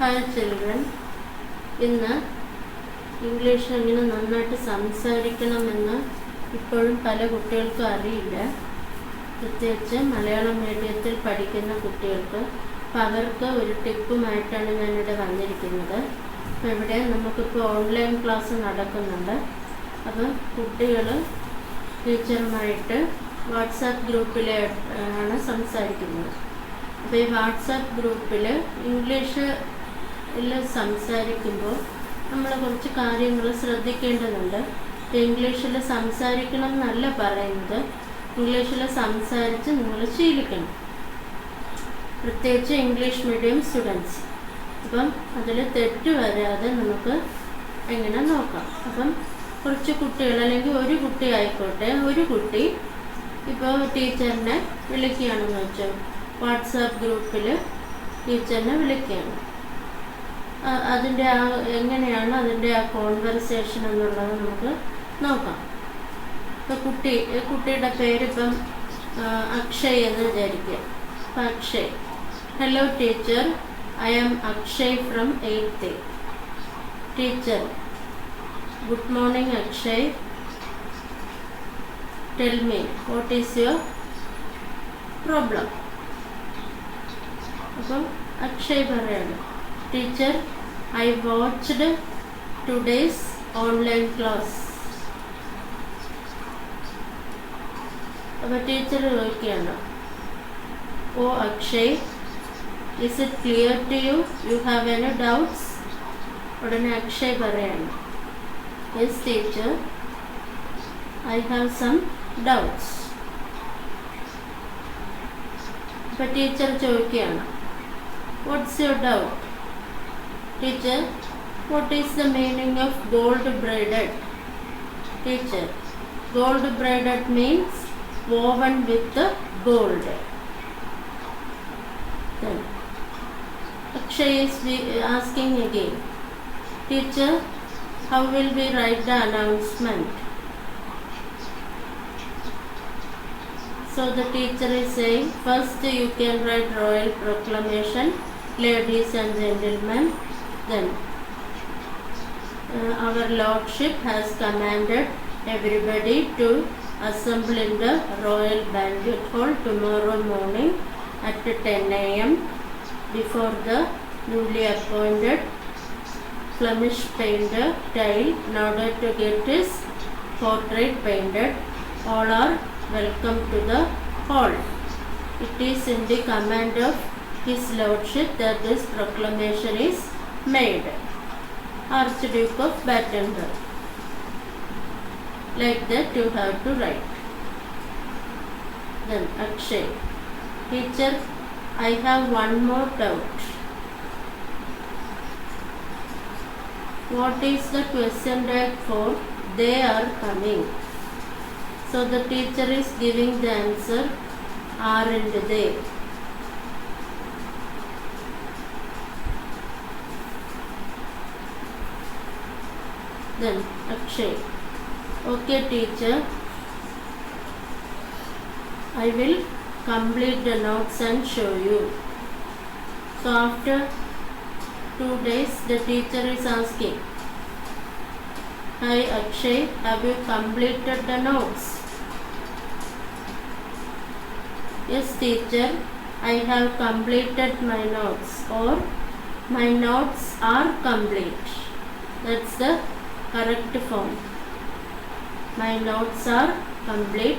Hi children, ഇന്ന് English എങ്ങനെ നന്നായിട്ട് സംസാരിക്കണമെന്ന് ഇപ്പോഴും പല കുട്ടികൾക്കും അറിയില്ല. പ്രത്യേകിച്ച് മലയാളം മീഡിയത്തിൽ പഠിക്കുന്ന കുട്ടികൾക്ക്. അപ്പോൾ അവർക്ക് ഒരു ടിപ്പുമായിട്ടാണ് ഞാനിവിടെ വന്നിരിക്കുന്നത്. അപ്പോൾ ഇവിടെ നമുക്കിപ്പോൾ ഓൺലൈൻ ക്ലാസ് നടക്കുന്നുണ്ട്. അപ്പം കുട്ടികൾ ടീച്ചറുമായിട്ട് വാട്സാപ്പ് ഗ്രൂപ്പിൽ ആണ് സംസാരിക്കുന്നത്. അപ്പോൾ ഈ വാട്സാപ്പ് ഗ്രൂപ്പിൽ ഇംഗ്ലീഷിൽ സംസാരിക്കുമ്പോൾ നമ്മൾ കുറച്ച് കാര്യങ്ങൾ ശ്രദ്ധിക്കേണ്ടതുണ്ട്. ഇംഗ്ലീഷിൽ സംസാരിക്കണം എന്നല്ല പറയുന്നത്, ഇംഗ്ലീഷിൽ സംസാരിച്ച് നിങ്ങൾ ശീലിക്കണം, പ്രത്യേകിച്ച് ഇംഗ്ലീഷ് മീഡിയം സ്റ്റുഡൻസ്. അപ്പം അതിൽ തെറ്റ് വരാതെ നമുക്ക് എങ്ങനെ നോക്കാം. അപ്പം കുറച്ച് കുട്ടികൾ, അല്ലെങ്കിൽ ഒരു കുട്ടി ആയിക്കോട്ടെ, ഒരു കുട്ടി ഇപ്പോൾ ടീച്ചറിനെ വിളിക്കുകയാണെന്ന് വെച്ചോ, വാട്സാപ്പ് ഗ്രൂപ്പിൽ ടീച്ചറിനെ വിളിക്കുകയാണ്. അതിൻ്റെ എങ്ങനെയാണ് അതിൻ്റെ കോൺവെർസേഷൻ എന്നുള്ളത് നമുക്ക് നോക്കാം. ഇപ്പോൾ കുട്ടിയുടെ പേരിപ്പം അക്ഷയ് എന്ന് വിചാരിക്കുക. അപ്പം Akshay, hello teacher, I am Akshay from 8th A. Teacher, good morning Akshay, tell me what is your problem. അപ്പം അക്ഷയ് പറയാണ്, teacher, I watched today's online class. അപ്പോൾ ടീച്ചർ ചോദിക്കുകയാണ്, oh Akshay, is it clear to you, you have any doubts? ഉടനെ അക്ഷയ് പറയാണ്, yes teacher, I have some doubts. അപ്പോൾ teacher ചോദിക്കുകയാണ്, what's your doubt? Teacher, what is the meaning of gold braided? Teacher, gold braided means woven with gold. Then Akshay is asking again, teacher, how will we write the announcement? So the teacher is saying, first you can write royal proclamation, ladies and gentlemen. Then our lordship has commanded everybody to assemble in the royal banquet hall tomorrow morning at 10 a.m. before the newly appointed Flemish painter Tile in order to get his portrait painted. All are welcome to the hall. It is in the command of His Lordship that this proclamation is made. Archduke of Battenberg. Like that you have to write. Then Akshay, teacher, I have one more doubt. What is the question tag for they are coming? So the teacher is giving the answer, are and they. Then Akshay, okay teacher, I will complete the notes and show you. So after 2 days the teacher is asking, hi Akshay, have you completed the notes? Yes teacher, I have completed my notes, or my notes are complete. That's the correct form. My notes are complete,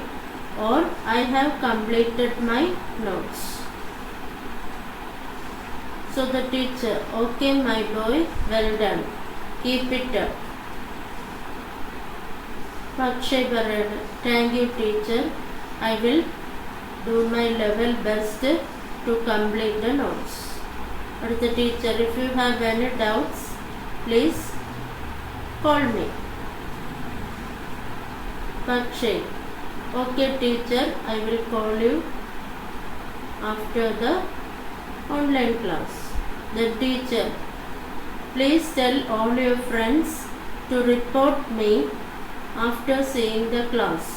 or I have completed my notes. So the teacher, okay my boy, well done, keep it up. Akshay Barad, thank you teacher, I will do my level best to complete the notes. But the teacher, if you have any doubts, please call me. Akshay, okay teacher, I will call you after the online class. The teacher, please tell all your friends to report me after seeing the class.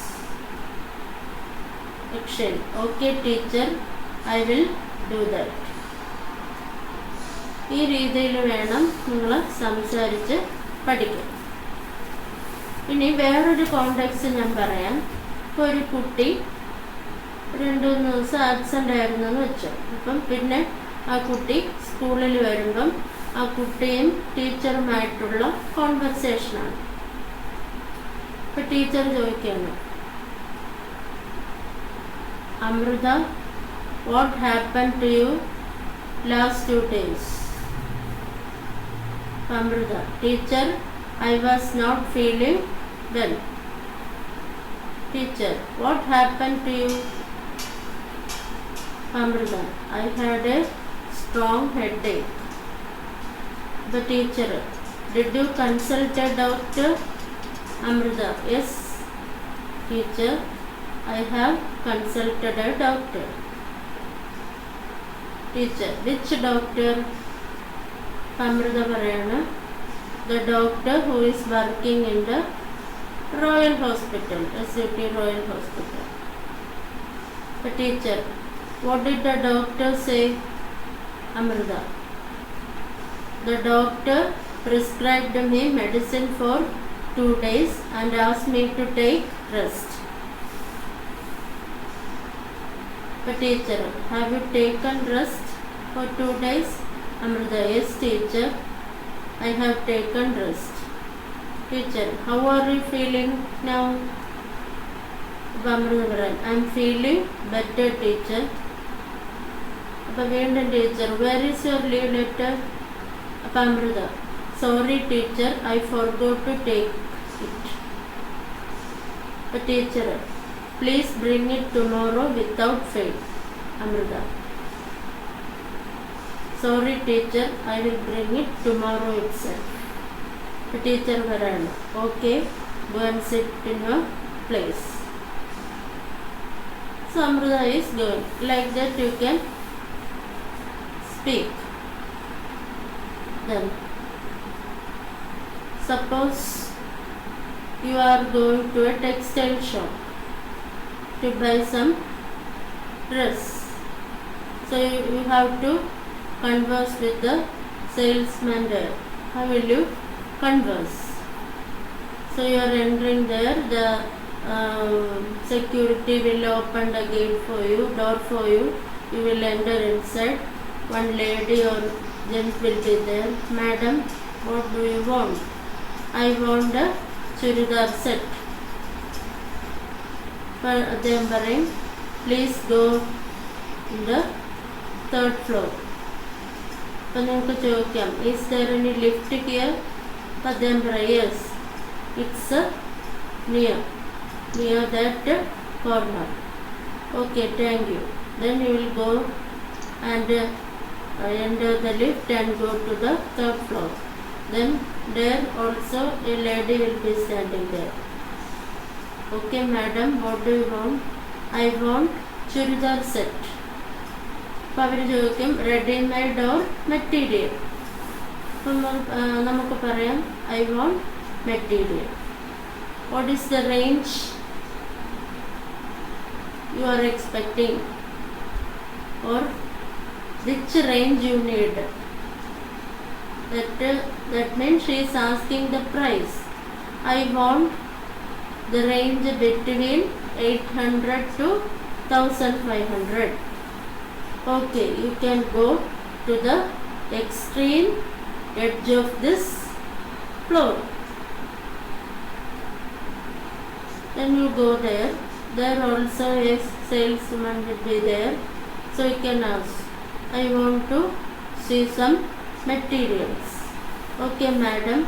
Akshay, okay teacher, I will do that. ഈ രീതിയിൽ വേണം നിങ്ങൾ സംസാരിച്ച് പഠിക്കാൻ. ഇനി വേറൊരു context ഞാൻ പറയാം. ഇപ്പോൾ ഒരു കുട്ടി 2-3 ദിവസം ആബ്സെൻ്റ് ആയിരുന്നു എന്ന് വെച്ചോ. അപ്പം പിന്നെ ആ കുട്ടി സ്കൂളിൽ വരുമ്പം ആ കുട്ടിയും ടീച്ചറുമായിട്ടുള്ള കോൺവെർസേഷനാണ്. ഇപ്പം ടീച്ചർ ചോദിക്കുകയാണ്, Amrita, what happen to you last 2 days? Amrita, teacher, I was not feeling well. Teacher, what happened to you? Amrita, I had a strong headache. The teacher, did you consult a doctor? Amrita, yes. Teacher, I have consulted a doctor. Teacher, which doctor? Amrita parayana, the doctor who is working in the Royal Hospital, SUT Royal Hospital. The teacher, what did the doctor say? Amrita, the doctor prescribed me medicine for 2 days and asked me to take rest. The teacher, have you taken rest for 2 days? Amrita, yes teacher, I have taken rest. Teacher, how are you feeling now? Amrita, I am feeling better teacher. Teacher, where is your leave letter? Amrita, sorry teacher, I forgot to take it. The teacher, please bring it tomorrow without fail. Amrita, sorry teacher, I will bring it tomorrow itself. The teacher varana, okay, go and sit in your place. So Amrita is going. Like that you can speak. Then suppose you are going to a textile shop to buy some dress. So you have to converse with the salesman there. How will you converse? So you are entering there, the security will open the gate for you, door for you. You will enter inside. One lady or gent will be there. Madam, what do you want? I want a churidar set. They are saying, please go in the 3rd floor. Is there any lift here? Yes, it's near that corner. Okay, thank you. Then you will go and enter the lift and go to the 3rd floor. Then there also a lady will be standing there. Okay madam, what do you want? I want churidar set. അവർ ചോദിക്കും readymade or material. അപ്പം നമുക്ക് പറയാം I want material. What is the range you are expecting or which range you need? That means she is asking the price. I want the range between 800 to 1500. Okay, you can go to the extreme edge of this floor. Then you go there. There also a salesman will be there. So you can ask, I want to see some materials. Okay madam,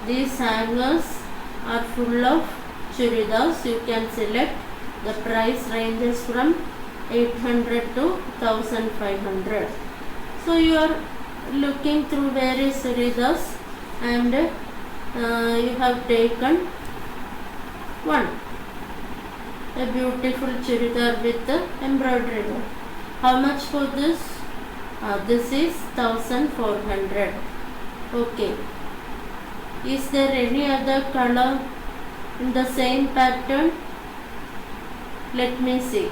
these hangers are full of churidars. You can select. The price ranges from 800 to 1500. So you are looking through various churidars and you have taken one, a beautiful churidar with the embroidery work. How much for this? This is 1400. Okay. Is there any other color in the same pattern? Let me see.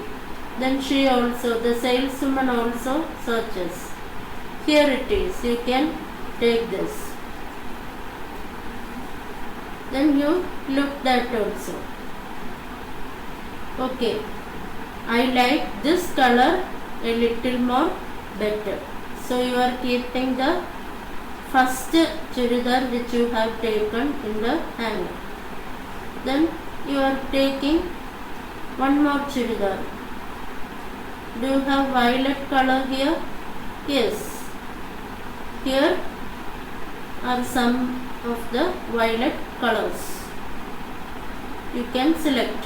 Then she also, the saleswoman also searches. Here it is. You can take this. Then you look that also. Okay. I like this color a little more better. So you are keeping the first churidar which you have taken in the hanger. Then you are taking one more churidar. Do you have violet color here? Yes. Here are some of the violet colors. You can select.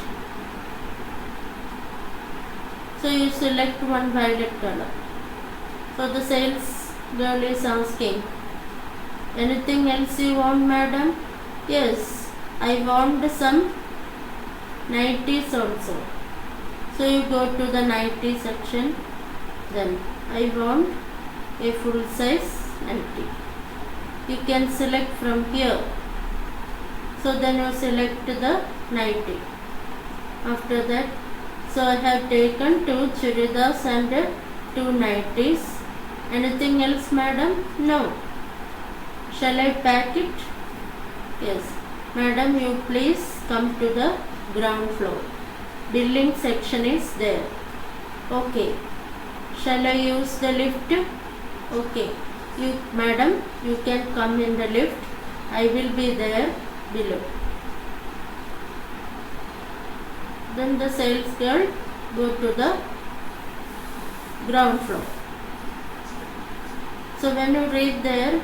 So you select one violet color. So the sales girl is asking, anything else you want, madam? Yes, I want some nighties also. So you go to the nightie section. Then I want a full size nightie. You can select from here. So then you select the nightie. After that, so I have taken 2 churidars and 2 nighties. Anything else, madam? No. Shall I pack it? Yes. Madam, you please come to the ground floor. Billing section is there. Okay. Shall I use the lift? Okay. Madam, you can come in the lift. I will be there below. Then the sales girl go to the ground floor. So when you reach there,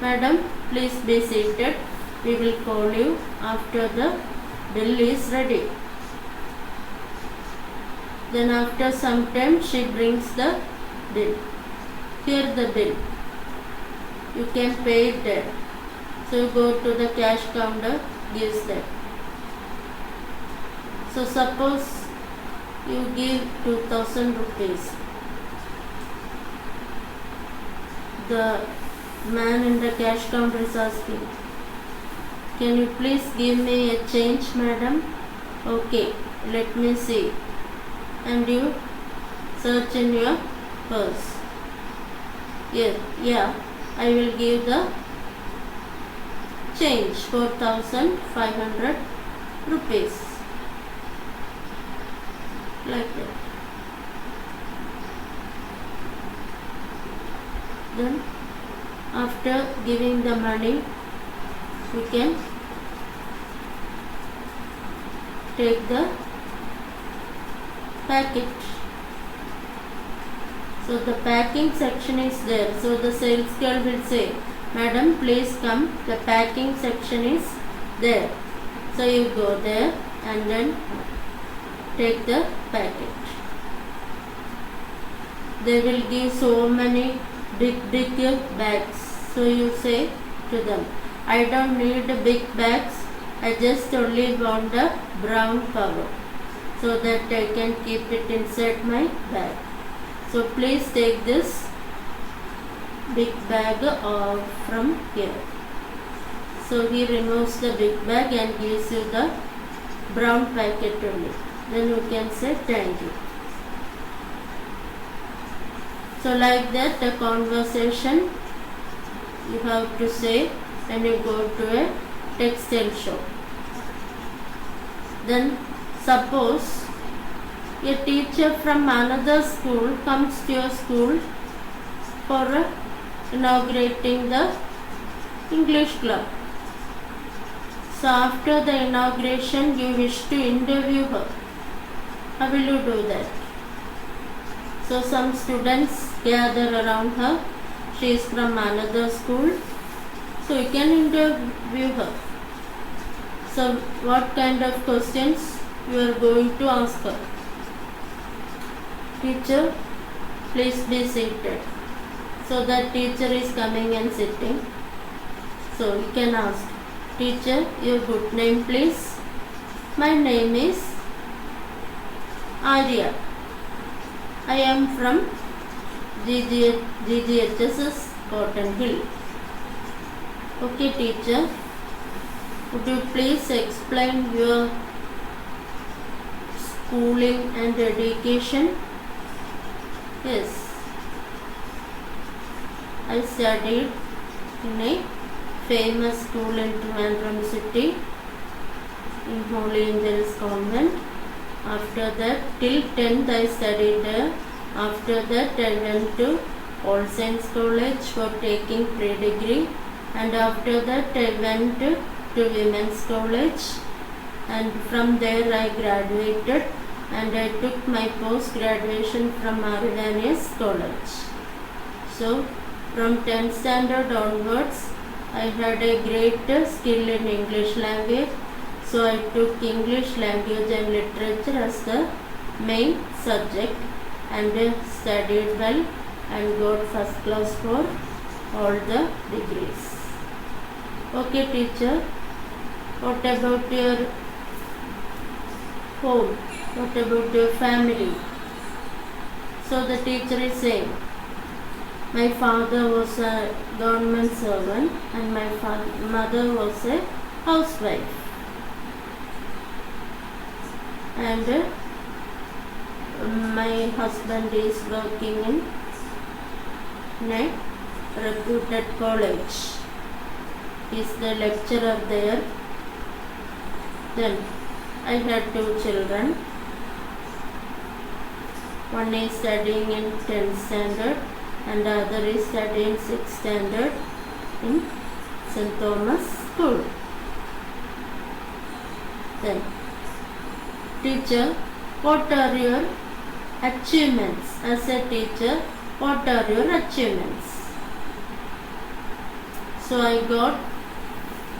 madam, please be seated. We will call you after the bill is ready. Then after some time she brings the bill. Here the bill. You can pay it there. So you go to the cash counter, gives that. So suppose you give 2000 rupees. The man in the cash counter is asking, can you please give me a change, madam? Okay, let me see. And you search in your purse. Yeah, I will give the change 4500 rupees. Like that. Then after giving the money, we can take the packet. So the packing section is there. So the sales girl will say, madam, please come, the packing section is there. So you go there and then take the packet. They will give so many big bags. So you say to them, I don't need big bags, I just only want a brown cover so that I can keep it inside my bag. So please take this big bag from here. So he removes the big bag and gives you the brown packet only. Then you can say thank you. So like that the conversation you have to say when you go to a textile shop. Then suppose a teacher from another school comes to your school for inaugurating the English club. So after the inauguration you wish to interview her. How will you do that? So some students gather around her. She is from another school. So you can interview her. So what kind of questions you are going to ask her? Teacher, please be seated. So that teacher is coming and sitting. So you can ask, teacher, your good name please? My name is Arya. I am from GGHSS Cotton Hill. Okay teacher, would you please explain your schooling and education? Yes. I studied in a famous school in Trivandrum city in Holy Angels Convent. After that, till 10th I studied there. After that, I went to All Saints College for taking pre-degree, and after that I went to Women's College, and from there I graduated and I took my post-graduation from Arivanius College. So from 10th standard onwards I had a great skill in English language, so I took English language and literature as the main subject and studied well and got first class for all the degrees. Okay teacher, what about your home? What about your family? So the teacher is saying, my father was a government servant and my mother was a housewife. And my husband is working in a reputed college. He is the lecturer there. Then I had 2 children. One is studying in 10th standard and the other is studying 6th standard in St. Thomas School. Then, teacher, what are your achievements? As a teacher, what are your achievements? So I got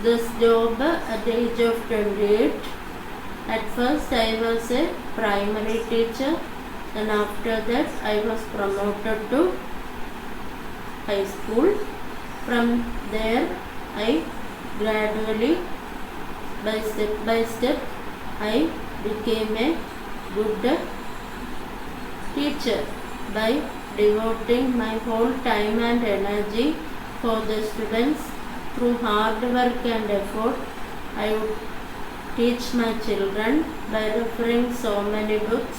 this job at the age of 28. At first I was a primary teacher, and after that I was promoted to high school. From there I gradually, by step, I became a good teacher by devoting my whole time and energy for the students. Through hard work and effort, I would teach my children by referring so many books,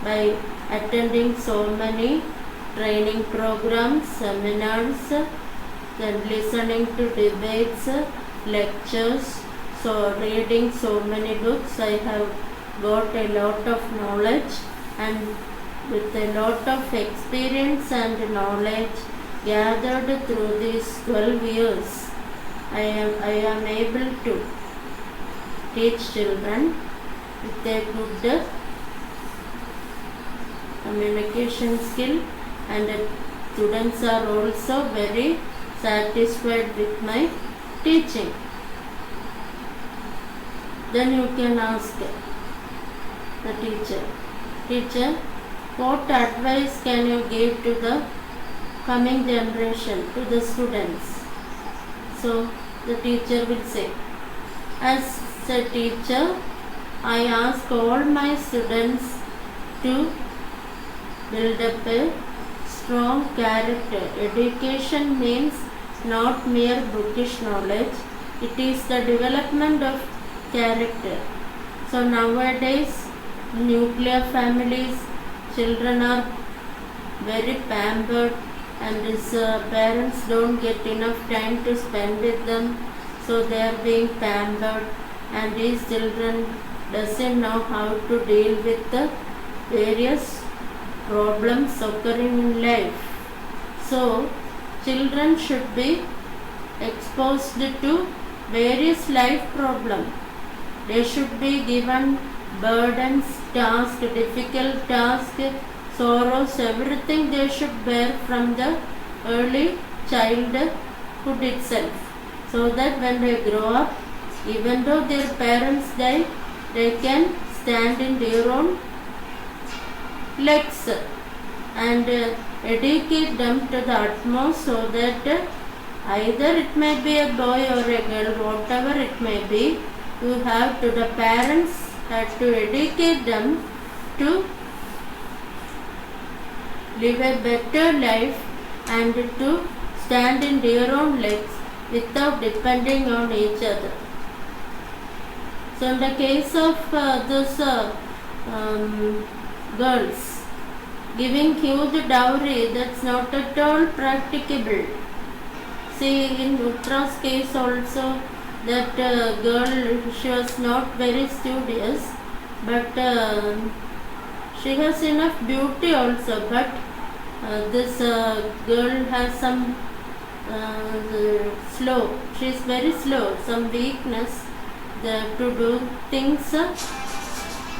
by attending so many training programs, seminars, then listening to debates, lectures. So reading so many books, I have got a lot of knowledge, and with a lot of experience and knowledge gathered through these 12 years, I am able to teach children with a good communication skill, and students are also very satisfied with my teaching. Then you can ask the teacher, what advice can you give to the coming generation, to the students? So the teacher will say, as a teacher, I ask all my students to build up a strong character. Education means not mere bookish knowledge, it is the development of character. So nowadays, nuclear families, children are very pampered, and his parents don't get enough time to spend with them, so they are being pampered, and these children doesn't know how to deal with the various problems occurring in life. So children should be exposed to various life problems. They should be given burdens, tasks, difficult tasks, sorrows, everything they should bear from the early childhood itself, so that when they grow up, even though their parents die, they can stand in their own legs, and educate them to the utmost, so that either it may be a boy or a girl, whatever it may be, the parents have to educate them to live a better life and to stand in their own legs without depending on each other. So in the case of this girls, giving huge dowry, that's not at all practicable. See, in Uttra's case also, that girl, she was not very studious, but she has enough beauty also, but this girl has some slow, she is very slow, some weakness to do things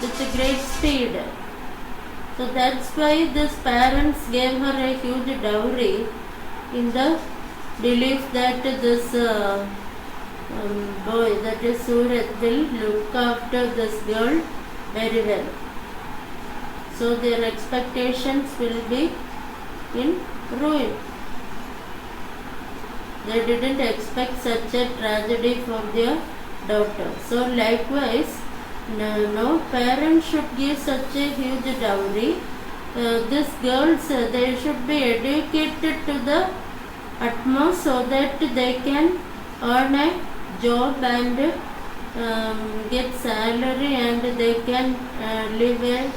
with a great speed. So that's why this parents gave her a huge dowry in the belief that this boy, that is Surat, will look after this girl very well. So their expectations will be in ruin. They didn't expect such a tragedy for their daughter. So likewise, no parent should give such a huge dowry. These girls, they should be educated to the utmost so that they can earn a job and get salary, and they can live a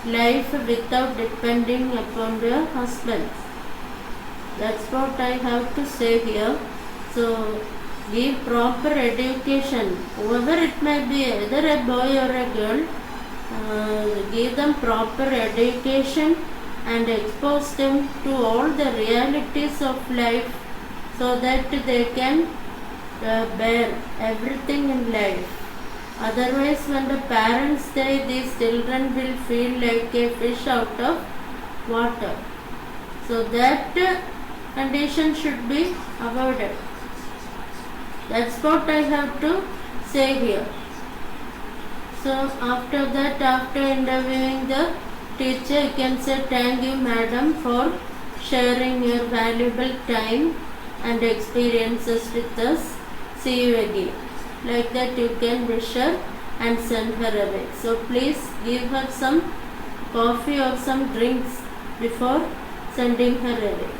life without depending upon their husbands. That's what I have to say here. So give proper education, whoever it may be, either a boy or a girl, give them proper education and expose them to all the realities of life so that they can bear everything in life. Otherwise, when the parents die, these children will feel like a fish out of water. So that condition should be avoided. That's what I have to say here. So after that, after interviewing the teacher, you can say, thank you madam for sharing your valuable time and experiences with us. See you again. Like that you can wish her and send her away. So please give her some coffee or some drinks before sending her away.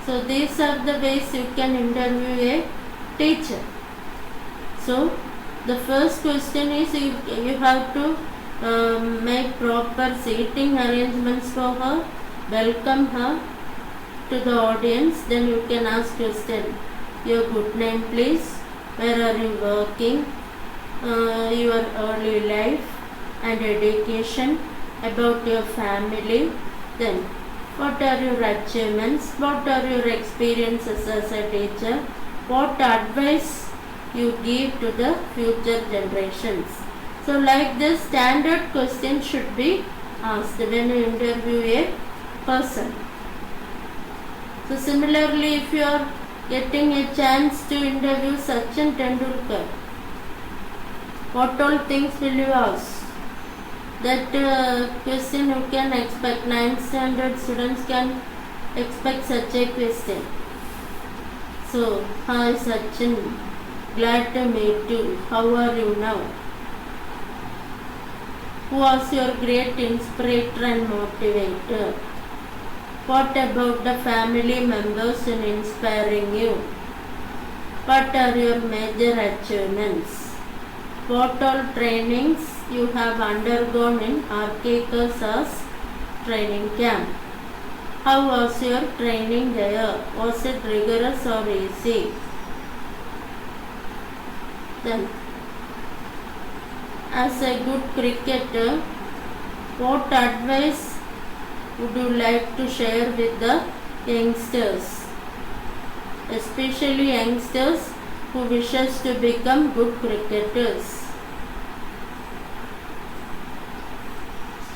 So these are the ways you can interview a teacher. So the first question is, you have to make proper seating arrangements for her, welcome her to the audience. Then you can ask question, your good name please, where are you working, your early life and education, about your family, then what are your achievements, what are your experiences as a teacher, what advice you give to the future generations. So like this, standard question should be asked when you interview a person. So similarly, if you are getting a chance to interview Sachin Tendulkar, what all things will you ask? That question you can expect. 9th standard students can expect such a question. So, hi Sachin, glad to meet you. How are you now? Who was your great inspirator and motivator? What about the family members in inspiring you? What are your major achievements? What all trainings you have undergone in Archicas training camp? How was your training there? Was it rigorous or easy? Then, as a good cricketer, what advice would you like to share with the youngsters, especially youngsters who wishes to become good cricketers?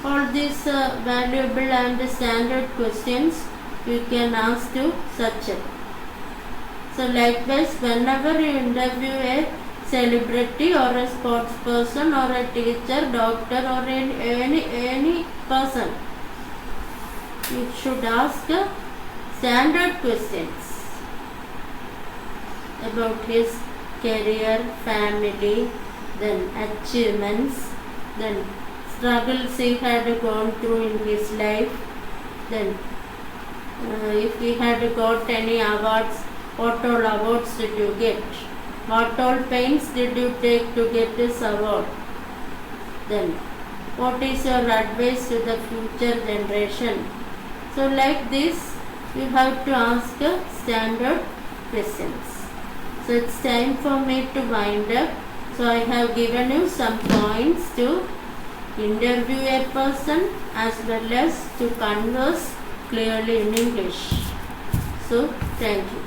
All these valuable and standard questions you can ask to Sachin. So likewise, whenever you interview a celebrity or a sports person or a teacher, doctor or any person, you should ask standard questions about his career, family, then achievements, then struggles he had gone through in his life, then if he had got any awards, what all awards did you get, what all pains did you take to get this award, then what is your advice to the future generation. So like this, you have to ask standard questions. So it's time for me to wind up. So I have given you some points to interview a person as well as to converse clearly in English. So thank you.